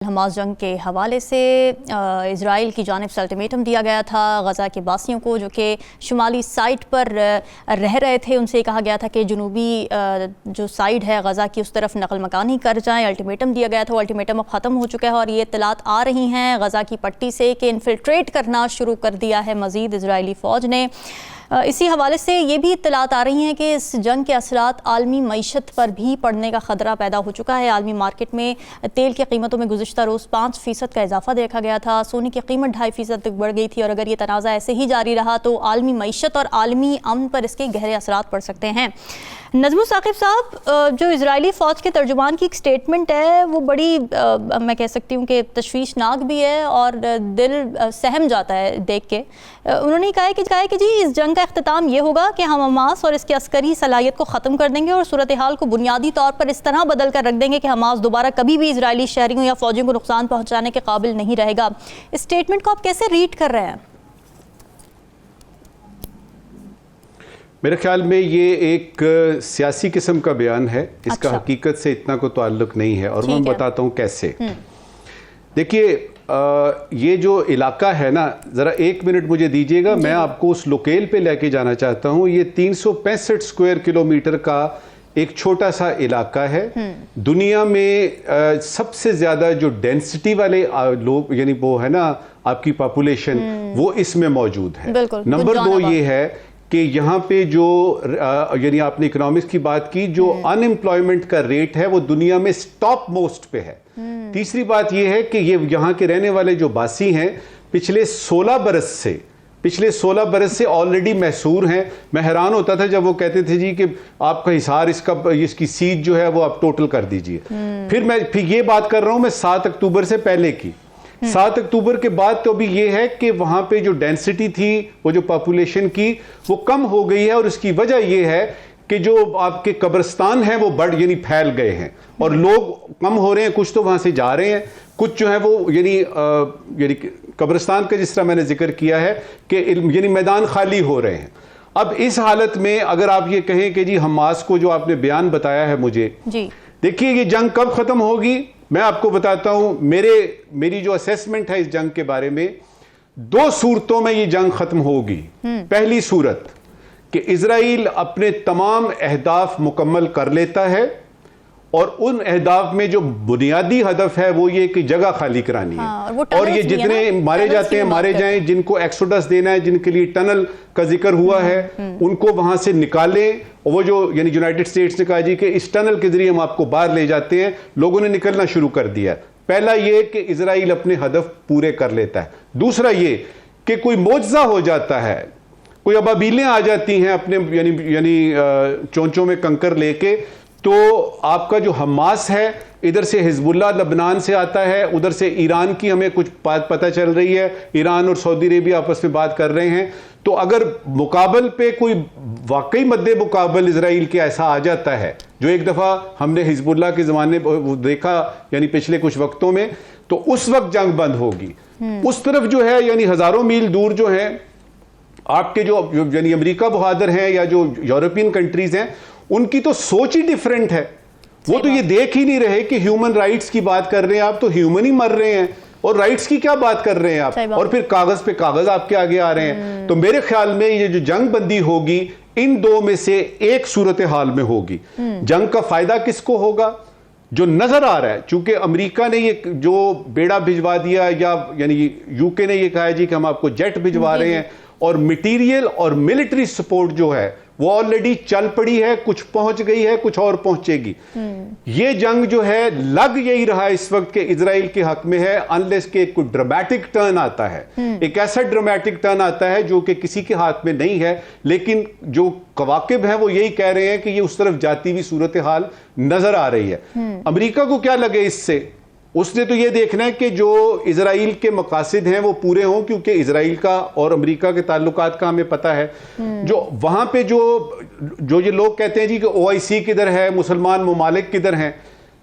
Hamas जंग के हवाले से इजराइल की जानिब से अल्टीमेटम दिया गया था गज़ा के बासियों को, जो कि शुमाली साइड पर रह रहे थे। उनसे कहा गया था कि जनूबी जो साइड है गज़ा की उस तरफ नकल मकानी कर जाएं। अल्टीमेटम दिया गया था, वो अल्टीमेटम अब ख़त्म हो चुका है और ये इत्तलात आ रही हैं गज़ा की पट्टी से कि इन्फिल्ट्रेट करना शुरू कर दिया है मज़ीद इजरायली फ़ौज ने। इसी हवाले से ये भी इत्तलात आ रही हैं कि इस जंग के असरात आलमी मईशत पर भी पड़ने का ख़तरा पैदा हो चुका है। आलमी मार्केट में तेल की कीमतों में गुज़िश्ता रोज़ 5% का इजाफा देखा गया था। सोने की कीमत 2.5% तक बढ़ गई थी और अगर ये तनाज़ा ऐसे ही जारी रहा तो आलमी मईशत और आलमी अमन पर इसके गहरे असरात पड़ सकते हैं। नज़मुल साकिब साहब, जो इजरायली फ़ौज के तर्जुमान की एक स्टेटमेंट है वो बड़ी मैं कह सकती हूँ कि तशवीशनाक भी है और दिल सहम जाता है देख के। उन्होंने कहा है कि जी इस जंग का इख्तिताम ये होगा कि हम हमास और इसकी अस्करी सलाहियत को ख़त्म कर देंगे और सूरत हाल को बुनियादी तौर पर इस तरह बदल कर रख देंगे कि हमास दोबारा कभी भी इजरायली शहरियों या फ़ौजियों को नुकसान पहुँचाने के काबिल नहीं रहेगा। इस स्टेटमेंट को आप कैसे रीड कर रहे हैं? मेरे ख्याल में ये एक सियासी किस्म का बयान है, इसका हकीकत से इतना को ताल्लुक नहीं है और मैं बताता हूँ कैसे। देखिए, ये जो इलाका है ना, ज़रा 1 मिनट मुझे दीजिएगा, मैं आपको उस लोकेल पे लेके जाना चाहता हूँ। ये 365 स्क्वायर किलोमीटर का एक छोटा सा इलाका है। दुनिया में सबसे ज़्यादा जो डेंसिटी वाले लोग, यानी वो है ना आपकी पॉपुलेशन, वो इसमें मौजूद है। नंबर 2 ये है कि यहाँ पे जो यानी आपने इकोनॉमिक्स की बात की, जो अनएम्प्लॉयमेंट का रेट है वो दुनिया में टॉप मोस्ट पे है। तीसरी बात ये है कि ये यहाँ के रहने वाले जो बासी हैं पिछले 16 बरस से ऑलरेडी मैसूर हैं। मैं हैरान होता था जब वो कहते थे जी कि आपका हिसार इसकी सीट जो है वो आप टोटल कर दीजिए। फिर ये बात कर रहा हूं मैं 7 अक्टूबर से पहले की। 7 अक्टूबर के बाद तो अभी ये है कि वहां पे जो डेंसिटी थी, वो जो पॉपुलेशन की, वो कम हो गई है और इसकी वजह ये है कि जो आपके कब्रिस्तान हैं वो यानी फैल गए हैं और लोग कम हो रहे हैं। कुछ तो वहां से जा रहे हैं, कुछ जो है वो यानी कब्रिस्तान का जिस तरह मैंने जिक्र किया है कि यानी मैदान खाली हो रहे हैं। अब इस हालत में अगर आप ये कहें कि जी हमास को जो आपने बयान बताया है मुझे, देखिए ये जंग कब खत्म होगी मैं आपको बताता हूं। मेरी जो असेसमेंट है इस जंग के बारे में, 2 सूरतों में ये जंग खत्म होगी। पहली सूरत कि इजराइल अपने तमाम अहदाफ मुकम्मल कर लेता है और उन अहदाफ में जो बुनियादी हदफ है वो ये कि जगह खाली करानी है और ये जितने मारे जाते हैं मारे जाएं, जिनको एक्सोडस देना है, जिनके लिए टनल का जिक्र हुआ है, उनको वहां से निकालें। और वो जो यानी यूनाइटेड स्टेट्स ने कहा जी कि इस टनल के जरिए हम आपको बाहर ले जाते हैं, लोगों ने निकलना शुरू कर दिया। पहला ये कि इजराइल अपने हदफ पूरे कर लेता है। दूसरा ये कि कोई मोजज़ा हो जाता है, कोई अबाबीलें आ जाती हैं अपने यानी चोंचों में कंकर लेके, तो आपका जो हमास है, इधर से हिजबुल्लाह लबनान से आता है, उधर से ईरान की हमें कुछ बात पता चल रही है, ईरान और सऊदी अरेबिया आपस में बात कर रहे हैं। तो अगर मुकाबल पे कोई वाकई मद्दे मुकाबल इजराइल के ऐसा आ जाता है, जो एक दफ़ा हमने हिजबुल्लाह के ज़माने देखा यानी पिछले कुछ वक्तों में, तो उस वक्त जंग बंद होगी। उस तरफ जो है यानी हज़ारों मील दूर जो है आपके जो यानी अमेरिका बहादुर हैं या जो यूरोपियन कंट्रीज हैं, उनकी तो सोच ही डिफरेंट है। वो तो ये देख ही नहीं रहे कि ह्यूमन राइट्स की बात कर रहे हैं आप, तो ह्यूमन ही मर रहे हैं और राइट्स की क्या बात कर रहे हैं आप, और फिर कागज पे कागज आपके आगे आ रहे हैं। तो मेरे ख्याल में ये जो जंग बंदी होगी, इन 2 में से एक सूरत हाल में होगी। जंग का फायदा किसको होगा? जो नजर आ रहा है, चूंकि अमेरिका ने ये जो बेड़ा भिजवा दिया या यानी यूके ने ये कहा जी कि हम आपको जेट भिजवा रहे हैं, और मटेरियल और मिलिट्री सपोर्ट जो है वो ऑलरेडी चल पड़ी है, कुछ पहुंच गई है, कुछ और पहुंचेगी। ये जंग जो है लग यही रहा है इस वक्त के इजराइल के हक में है, अनलेस के कोई ड्रामेटिक टर्न आता है, एक ऐसा ड्रामेटिक टर्न आता है जो कि किसी के हाथ में नहीं है। लेकिन जो कवाकिब हैं वो यही कह रहे हैं कि ये उस तरफ जाती हुई सूरत हाल नजर आ रही है। अमेरिका को क्या लगे इससे? उसने तो ये देखना है कि जो इजराइल के मकासद हैं वो पूरे हों, क्योंकि इजराइल का और अमेरिका के ताल्लुकात का हमें पता है। जो वहां पे जो ये लोग कहते हैं जी कि OIC किधर है, मुसलमान ममालिक किधर हैं,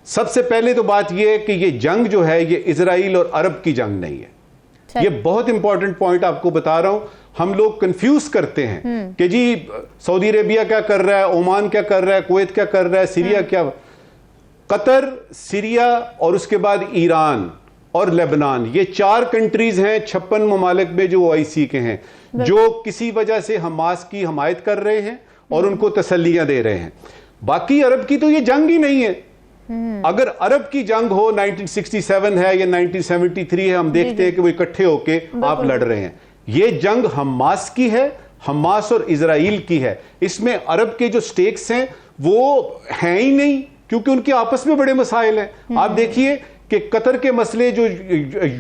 सबसे पहले तो बात ये है कि ये जंग जो है ये इजराइल और अरब की जंग नहीं है। ये बहुत इंपॉर्टेंट पॉइंट आपको बता रहा हूं। हम लोग कंफ्यूज करते हैं कि जी सऊदी अरेबिया क्या कर रहा है, ओमान क्या कर रहा है, कुवैत क्या कर रहा है, सीरिया क्या। कतर, सीरिया और उसके बाद ईरान, और लेबनान, ये 4 कंट्रीज हैं 56 ममालिक में जो OIC के हैं, जो किसी वजह से हमास की हमायत कर रहे हैं और उनको तसल्लियां दे रहे हैं। बाकी अरब की तो ये जंग ही नहीं है। अगर अरब की जंग हो 1967 है या 1973 है, हम देखते हैं कि वो इकट्ठे होके आप लड़ रहे हैं। ये जंग हमास की है, हमास और इजराइल की है। इसमें अरब के जो स्टेक्स हैं वो हैं ही नहीं, क्योंकि उनके आपस में बड़े मसाइल हैं। आप देखिए कि कतर के मसले जो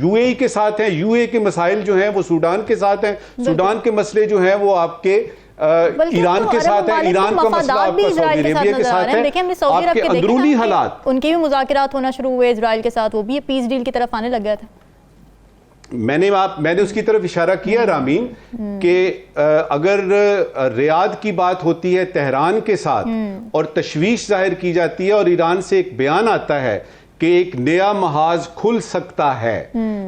UAE के साथ हैं, UAE के मसाइल जो हैं वो सूडान के साथ हैं, सूडान के मसले जो हैं वो आपके ईरान के साथ है, ईरान का मसला आपका सऊदी अरेबिया के साथ है। आपके अंदरूनी हालात, उनके भी मुज़ाकरात होना शुरू हुए इजराइल के साथ, वो भी पीस डील की तरफ आने लग गया था। मैंने उसकी तरफ इशारा किया रामीन कि अगर रियाद की बात होती है तेहरान के साथ और तशवीश जाहिर की जाती है और ईरान से एक बयान आता है कि एक नया महाज खुल सकता है,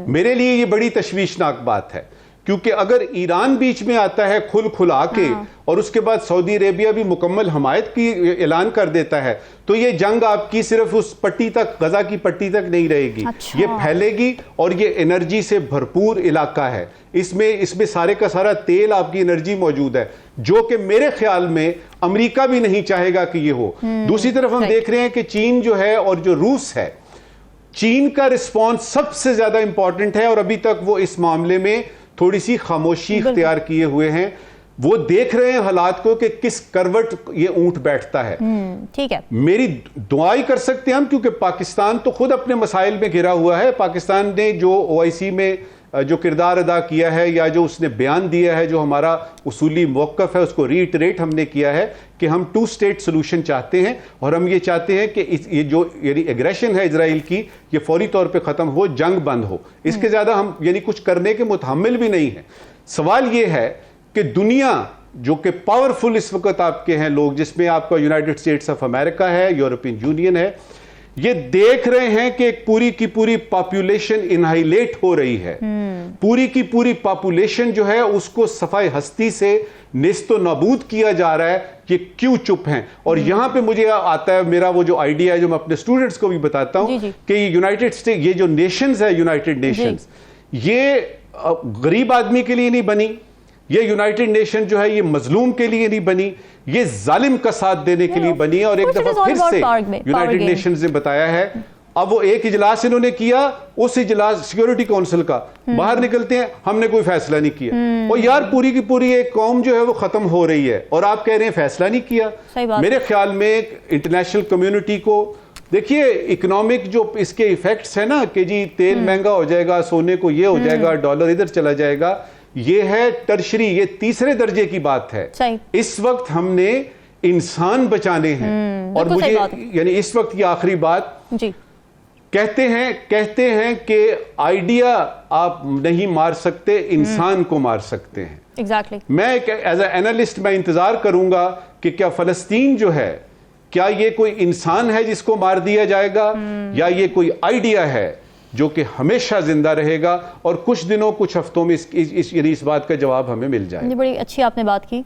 मेरे लिए ये बड़ी तशवीशनाक बात है। क्योंकि अगर ईरान बीच में आता है खुला के और उसके बाद सऊदी अरेबिया भी मुकम्मल हमायत की ऐलान कर देता है, तो ये जंग आपकी सिर्फ उस पट्टी तक, गजा की पट्टी तक नहीं रहेगी। ये फैलेगी और ये एनर्जी से भरपूर इलाका है। इसमें सारे का सारा तेल, आपकी एनर्जी मौजूद है, जो कि मेरे ख्याल में अमेरिका भी नहीं चाहेगा कि ये हो। दूसरी तरफ हम देख रहे हैं कि चीन जो है और जो रूस है, चीन का रिस्पॉन्स सबसे ज्यादा इंपॉर्टेंट है और अभी तक वो इस मामले में थोड़ी सी खामोशी इख्तियार किए हुए हैं। वो देख रहे हैं हालात को कि किस करवट ये ऊंट बैठता है। ठीक है, मेरी दुआई कर सकते हैं हम, क्योंकि पाकिस्तान तो खुद अपने मसाइल में घिरा हुआ है। पाकिस्तान ने जो OIC में जो किरदार अदा किया है या जो उसने बयान दिया है, जो हमारा उसूली मौक़िफ़ है, उसको रीइटरेट हमने किया है कि हम 2 स्टेट सोल्यूशन चाहते हैं और हम ये चाहते हैं कि ये जो यानी एग्रेशन है इजराइल की, ये फौरी तौर पे ख़त्म हो, जंग बंद हो। इसके ज़्यादा हम यानी कुछ करने के मुतहम्मिल भी नहीं है। सवाल ये है कि दुनिया जो कि पावरफुल इस वक्त आपके हैं लोग, जिसमें आपका यूनाइटेड स्टेट्स ऑफ अमेरिका है, यूरोपियन यूनियन है, ये देख रहे हैं कि एक पूरी की पूरी पॉपुलेशन इनहाइलेट हो रही है। पूरी की पूरी पॉपुलेशन जो है उसको सफाई हस्ती से निस्तो नाबूद किया जा रहा है। ये क्यों चुप हैं? और यहां पे मुझे आता है मेरा वो जो आइडिया है, जो मैं अपने स्टूडेंट्स को भी बताता हूं कि यूनाइटेड स्टेट, ये जो नेशंस है, यूनाइटेड नेशंस, ये गरीब आदमी के लिए नहीं बनी। ये यूनाइटेड नेशन जो है ये मजलूम के लिए नहीं बनी, ये जालिम का साथ देने के लिए बनी है। और एक दफा फिर से यूनाइटेड नेशंस ने बताया है, अब वो एक इजलास इन्होंने किया, उस इजलास सिक्योरिटी काउंसिल का, बाहर निकलते हैं हमने कोई फैसला नहीं किया। और यार पूरी की पूरी एक कौम जो है वो खत्म हो रही है और आप कह रहे हैं फैसला नहीं किया। मेरे ख्याल में इंटरनेशनल कम्युनिटी को देखिए, इकोनॉमिक जो इसके इफेक्ट्स है ना कि जी तेल महंगा हो जाएगा, सोने को ये हो जाएगा, डॉलर इधर चला जाएगा, ये है टर्शरी, ये तीसरे दर्जे की बात है। इस वक्त हमने इंसान बचाने हैं। और मुझे यानी इस वक्त की आखिरी बात जी, कहते हैं कि आइडिया आप नहीं मार सकते, इंसान को मार सकते हैं। एग्जैक्टली। मैं एज ए एनालिस्ट मैं इंतजार करूंगा कि क्या फलस्तीन जो है, क्या ये कोई इंसान है जिसको मार दिया जाएगा, या ये कोई आइडिया है जो कि हमेशा जिंदा रहेगा। और कुछ दिनों, कुछ हफ्तों में इस बात का जवाब हमें मिल जाएगा। बड़ी अच्छी आपने बात की।